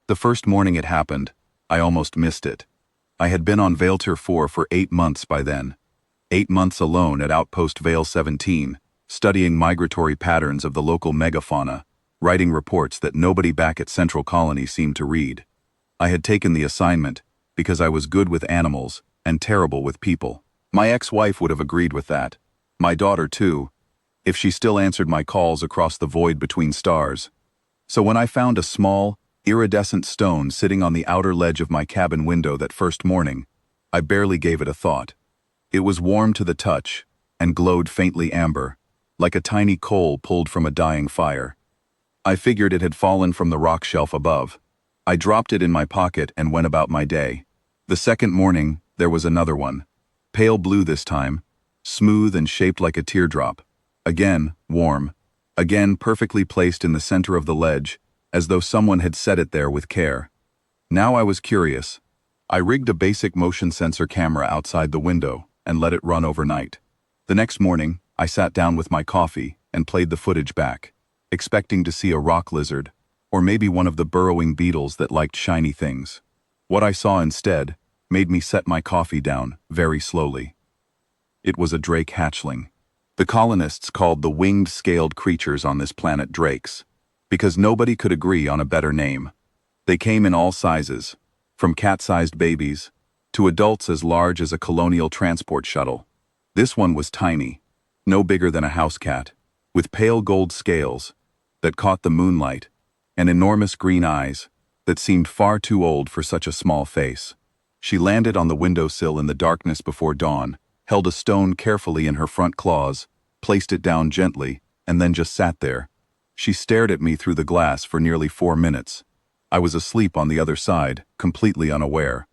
The first morning it happened, I almost missed it. I had been on Vailtur 4 for 8 months by then. 8 months alone at Outpost Vale 17, studying migratory patterns of the local megafauna, writing reports that nobody back at Central Colony seemed to read. I had taken the assignment because I was good with animals and terrible with people. My ex-wife would have agreed with that. My daughter too, if she still answered my calls across the void between stars. So when I found a small, iridescent stone sitting on the outer ledge of my cabin window that first morning, I barely gave it a thought. It was warm to the touch and glowed faintly amber, like a tiny coal pulled from a dying fire. I figured it had fallen from the rock shelf above. I dropped it in my pocket and went about my day. The second morning, there was another one. Pale blue this time, smooth and shaped like a teardrop. Again, warm. Again, perfectly placed in the center of the ledge, as though someone had set it there with care. Now I was curious. I rigged a basic motion sensor camera outside the window and let it run overnight. The next morning, I sat down with my coffee and played the footage back, expecting to see a rock lizard, or maybe one of the burrowing beetles that liked shiny things. What I saw instead made me set my coffee down very slowly. It was a drake hatchling. The colonists called the winged scaled creatures on this planet drakes, because nobody could agree on a better name. They came in all sizes, from cat-sized babies to adults as large as a colonial transport shuttle. This one was tiny, no bigger than a house cat, with pale gold scales that caught the moonlight and enormous green eyes that seemed far too old for such a small face. She landed on the windowsill in the darkness before dawn, held a stone carefully in her front claws, placed it down gently, and then just sat there. She stared at me through the glass for nearly 4 minutes. I was asleep on the other side, completely unaware.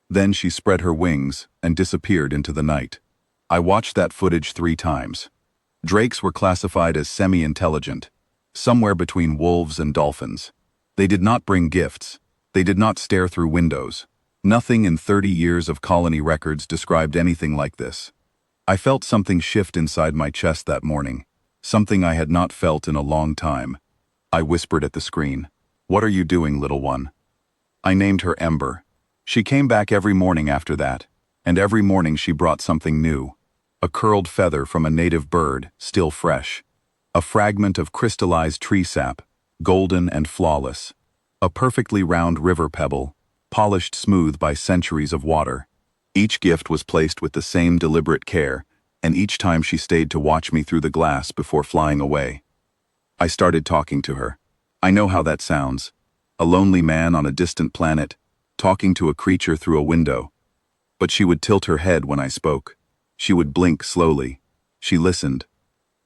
Then she spread her wings and disappeared into the night. I watched that footage 3 times. Drakes were classified as semi-intelligent, somewhere between wolves and dolphins. They did not bring gifts. They did not stare through windows. Nothing in 30 years of colony records described anything like this. I felt something shift inside my chest that morning, something I had not felt in a long time. I whispered at the screen, "What are you doing, little one?" I named her Ember. She came back every morning after that, and every morning she brought something new. A curled feather from a native bird, still fresh. A fragment of crystallized tree sap, golden and flawless. A perfectly round river pebble, polished smooth by centuries of water. Each gift was placed with the same deliberate care, and each time she stayed to watch me through the glass before flying away. I started talking to her. I know how that sounds. A lonely man on a distant planet, talking to a creature through a window. But she would tilt her head when I spoke. She would blink slowly. She listened.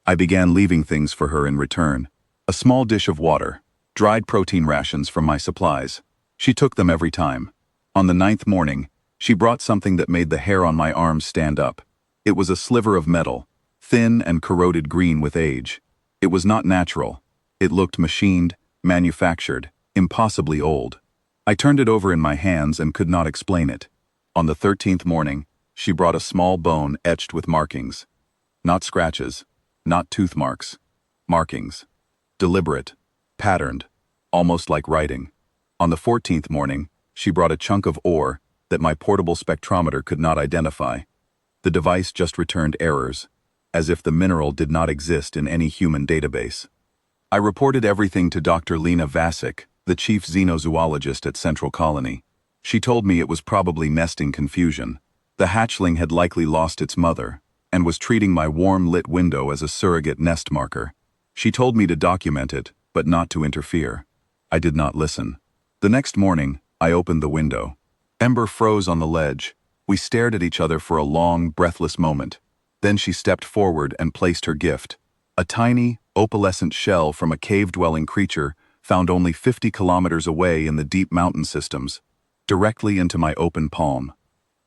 I began leaving things for her in return. A small dish of water, dried protein rations from my supplies. She took them every time. On the 9th morning, she brought something that made the hair on my arms stand up. It was a sliver of metal, thin and corroded green with age. It was not natural. It looked machined, manufactured, impossibly old. I turned it over in my hands and could not explain it. On the 13th morning, she brought a small bone etched with markings. Not scratches, not tooth marks. Markings. Deliberate, patterned, almost like writing. On the 14th morning, she brought a chunk of ore that my portable spectrometer could not identify. The device just returned errors, as if the mineral did not exist in any human database. I reported everything to Dr. Lena Vasic, the chief xenozoologist at Central Colony. She told me it was probably nesting confusion. The hatchling had likely lost its mother, and was treating my warm-lit window as a surrogate nest marker. She told me to document it, but not to interfere. I did not listen. The next morning, I opened the window. Ember froze on the ledge. We stared at each other for a long, breathless moment. Then she stepped forward and placed her gift. A tiny, opalescent shell from a cave-dwelling creature found only 50 kilometers away in the deep mountain systems, directly into my open palm.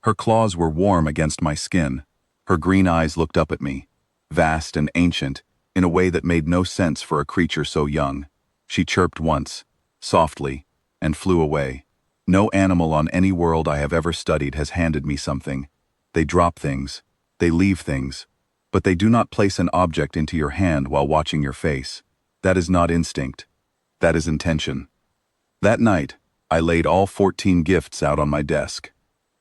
Her claws were warm against my skin. Her green eyes looked up at me, vast and ancient, in a way that made no sense for a creature so young. She chirped once, softly, and flew away. No animal on any world I have ever studied has handed me something. They drop things, they leave things, but they do not place an object into your hand while watching your face. That is not instinct. That is intention. That night, I laid all 14 gifts out on my desk.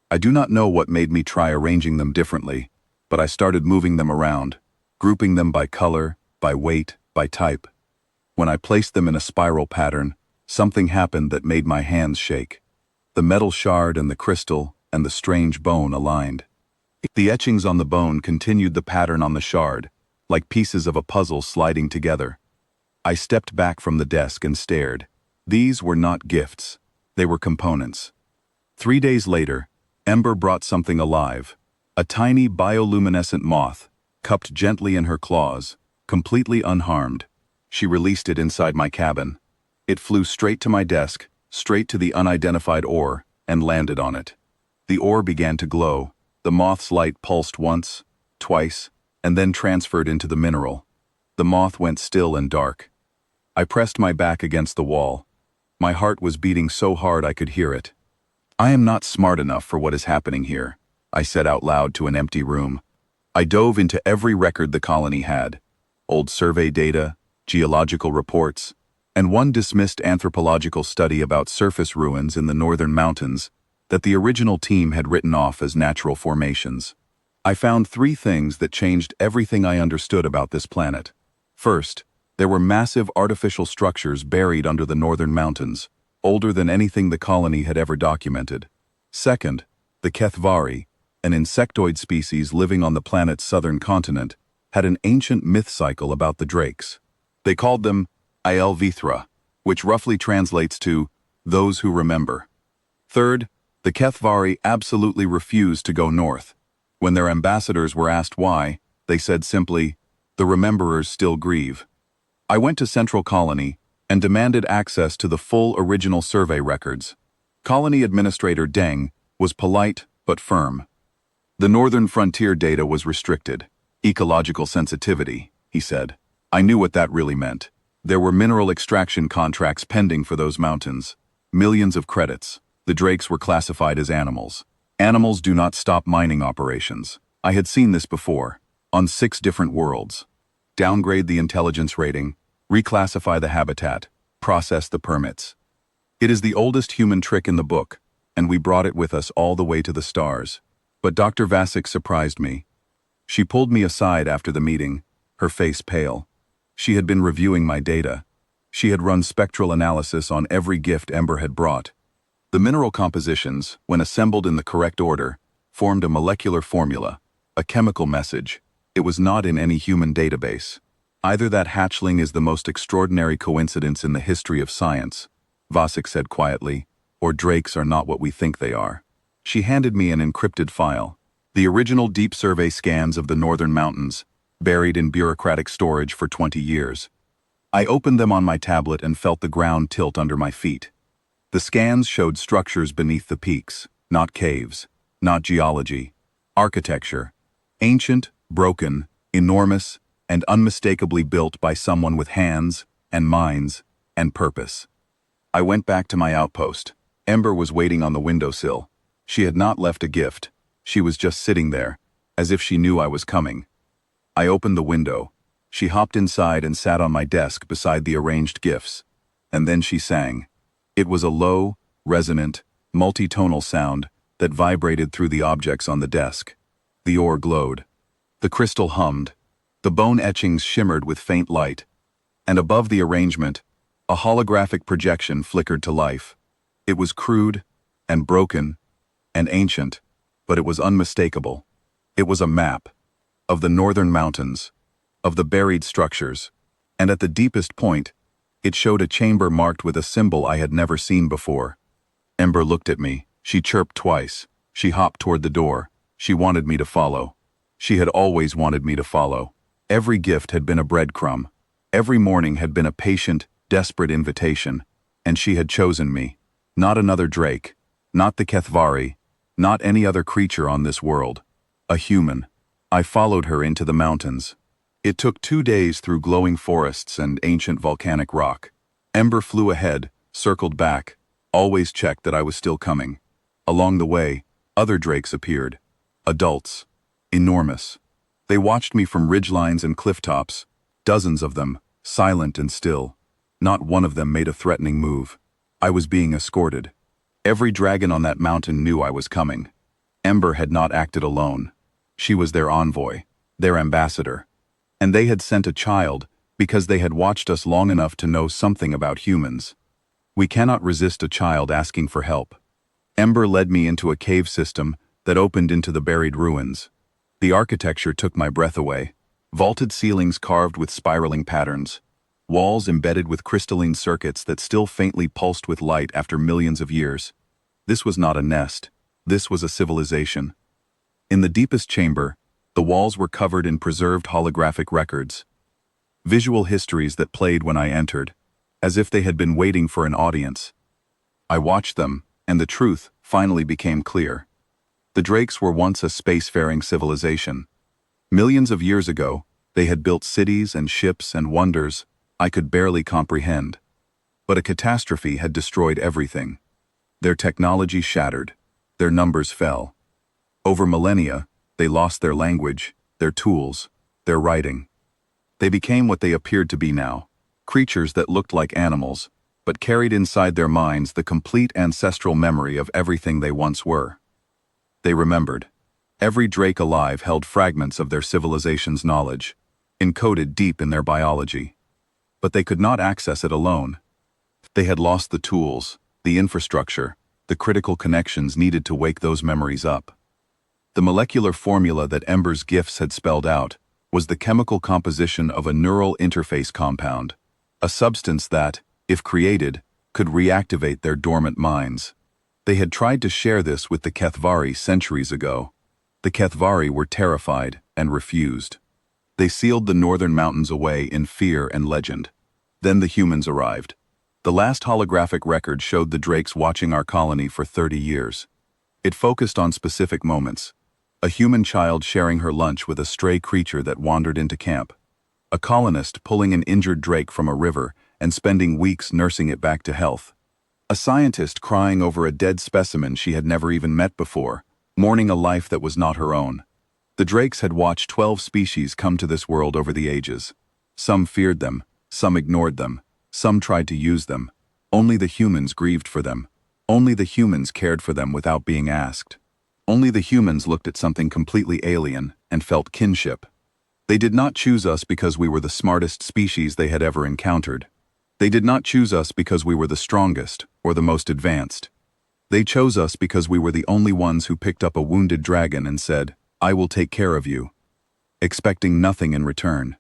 I do not know what made me try arranging them differently, but I started moving them around, grouping them by color, by weight, by type. When I placed them in a spiral pattern, something happened that made my hands shake. The metal shard and the crystal and the strange bone aligned. The etchings on the bone continued the pattern on the shard, like pieces of a puzzle sliding together. I stepped back from the desk and stared. These were not gifts. They were components. 3 days later, Ember brought something alive. A tiny bioluminescent moth, cupped gently in her claws, completely unharmed. She released it inside my cabin. It flew straight to my desk, straight to the unidentified ore, and landed on it. The ore began to glow. The moth's light pulsed once, twice, and then transferred into the mineral. The moth went still and dark. I pressed my back against the wall. My heart was beating so hard I could hear it. I am not smart enough for what is happening here, I said out loud to an empty room. I dove into every record the colony had. Old survey data, geological reports, and one dismissed anthropological study about surface ruins in the northern mountains that the original team had written off as natural formations. I found 3 things that changed everything I understood about this planet. First, there were massive artificial structures buried under the northern mountains, older than anything the colony had ever documented. Second, the Kethvari, an insectoid species living on the planet's southern continent, had an ancient myth cycle about the drakes. They called them Aelvithra, which roughly translates to those who remember. Third, the Kethvari absolutely refused to go north. When their ambassadors were asked why, they said simply, "The rememberers still grieve." I went to Central Colony and demanded access to the full original survey records. Colony Administrator Deng was polite but firm. The northern frontier data was restricted. Ecological sensitivity, he said. I knew what that really meant. There were mineral extraction contracts pending for those mountains. Millions of credits. The drakes were classified as animals. Animals do not stop mining operations. I had seen this before, on 6 different worlds. Downgrade the intelligence rating, reclassify the habitat, process the permits. It is the oldest human trick in the book, and we brought it with us all the way to the stars. But Dr. Vasic surprised me. She pulled me aside after the meeting, her face pale. She had been reviewing my data. She had run spectral analysis on every gift Ember had brought. The mineral compositions, when assembled in the correct order, formed a molecular formula, a chemical message. It was not in any human database. Either that hatchling is the most extraordinary coincidence in the history of science, Vasic said quietly, or drakes are not what we think they are. She handed me an encrypted file, the original deep survey scans of the northern mountains, buried in bureaucratic storage for 20 years. I opened them on my tablet and felt the ground tilt under my feet. The scans showed structures beneath the peaks, not caves, not geology, architecture, ancient, broken, enormous, and unmistakably built by someone with hands and minds and purpose. I went back to my outpost. Ember was waiting on the windowsill. She had not left a gift. She was just sitting there, as if she knew I was coming. I opened the window. She hopped inside and sat on my desk beside the arranged gifts. And then she sang. It was a low, resonant, multitonal sound that vibrated through the objects on the desk. The ore glowed. The crystal hummed. The bone etchings shimmered with faint light. And above the arrangement, a holographic projection flickered to life. It was crude, and broken, and ancient, but it was unmistakable. It was a map of the northern mountains, of the buried structures, and at the deepest point, it showed a chamber marked with a symbol I had never seen before. Ember looked at me. She chirped twice. She hopped toward the door. She wanted me to follow. She had always wanted me to follow. Every gift had been a breadcrumb. Every morning had been a patient, desperate invitation, and she had chosen me. Not another drake, not the Kethvari, not any other creature on this world. A human. I followed her into the mountains. It took 2 days through glowing forests and ancient volcanic rock. Ember flew ahead, circled back, always checked that I was still coming. Along the way, other drakes appeared. Adults. Enormous. They watched me from ridgelines and cliff tops. Dozens of them, silent and still. Not one of them made a threatening move. I was being escorted. Every dragon on that mountain knew I was coming. Ember had not acted alone. She was their envoy, their ambassador. And they had sent a child because they had watched us long enough to know something about humans. We cannot resist a child asking for help. Ember led me into a cave system that opened into the buried ruins. The architecture took my breath away. Vaulted ceilings carved with spiraling patterns. Walls embedded with crystalline circuits that still faintly pulsed with light after millions of years. This was not a nest. This was a civilization. In the deepest chamber, the walls were covered in preserved holographic records. Visual histories that played when I entered, as if they had been waiting for an audience. I watched them, and the truth finally became clear. The Drakes were once a spacefaring civilization. Millions of years ago, they had built cities and ships and wonders I could barely comprehend. But a catastrophe had destroyed everything. Their technology shattered. Their numbers fell. Over millennia, they lost their language, their tools, their writing. They became what they appeared to be now, creatures that looked like animals, but carried inside their minds the complete ancestral memory of everything they once were. They remembered. Every Drake alive held fragments of their civilization's knowledge, encoded deep in their biology. But they could not access it alone. They had lost the tools, the infrastructure, the critical connections needed to wake those memories up. The molecular formula that Ember's gifts had spelled out was the chemical composition of a neural interface compound, a substance that, if created, could reactivate their dormant minds. They had tried to share this with the Kethvari centuries ago. The Kethvari were terrified and refused. They sealed the northern mountains away in fear and legend. Then the humans arrived. The last holographic record showed the Drakes watching our colony for 30 years. It focused on specific moments. A human child sharing her lunch with a stray creature that wandered into camp. A colonist pulling an injured Drake from a river and spending weeks nursing it back to health. A scientist crying over a dead specimen she had never even met before, mourning a life that was not her own. The Drakes had watched 12 species come to this world over the ages. Some feared them, some ignored them, some tried to use them. Only the humans grieved for them. Only the humans cared for them without being asked. Only the humans looked at something completely alien and felt kinship. They did not choose us because we were the smartest species they had ever encountered. They did not choose us because we were the strongest or the most advanced. They chose us because we were the only ones who picked up a wounded dragon and said, "I will take care of you," expecting nothing in return.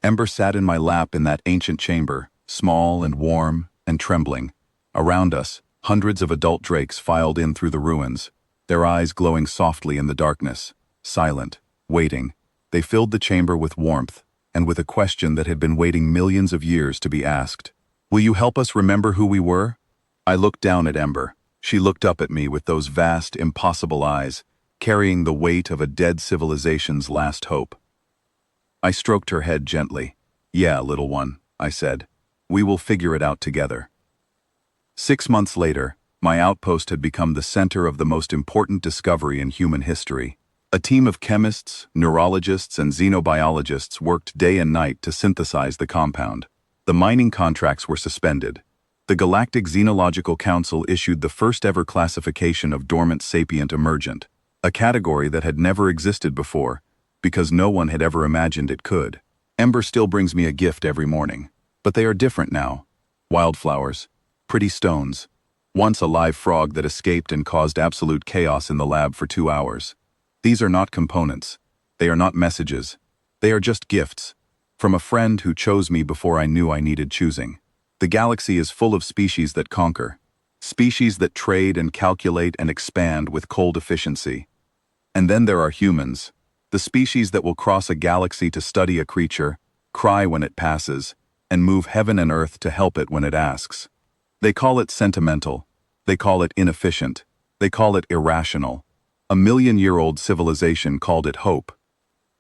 Ember sat in my lap in that ancient chamber, small and warm and trembling. Around us, hundreds of adult Drakes filed in through the ruins, their eyes glowing softly in the darkness, silent, waiting. They filled the chamber with warmth and with a question that had been waiting millions of years to be asked. "Will you help us remember who we were?" I looked down at Ember. She looked up at me with those vast, impossible eyes, carrying the weight of a dead civilization's last hope. I stroked her head gently. "Yeah, little one," I said. "We will figure it out together." 6 months later, my outpost had become the center of the most important discovery in human history. A team of chemists, neurologists, and xenobiologists worked day and night to synthesize the compound. The mining contracts were suspended. The Galactic Xenological Council issued the first-ever classification of dormant sapient emergent, a category that had never existed before, because no one had ever imagined it could. Ember still brings me a gift every morning, but they are different now. Wildflowers, pretty stones, once a live frog that escaped and caused absolute chaos in the lab for 2 hours. These are not components. They are not messages. They are just gifts. From a friend who chose me before I knew I needed choosing. The galaxy is full of species that conquer. Species that trade and calculate and expand with cold efficiency. And then there are humans. The species that will cross a galaxy to study a creature, cry when it passes, and move heaven and earth to help it when it asks. They call it sentimental. They call it inefficient. They call it irrational. A million-year-old civilization called it hope.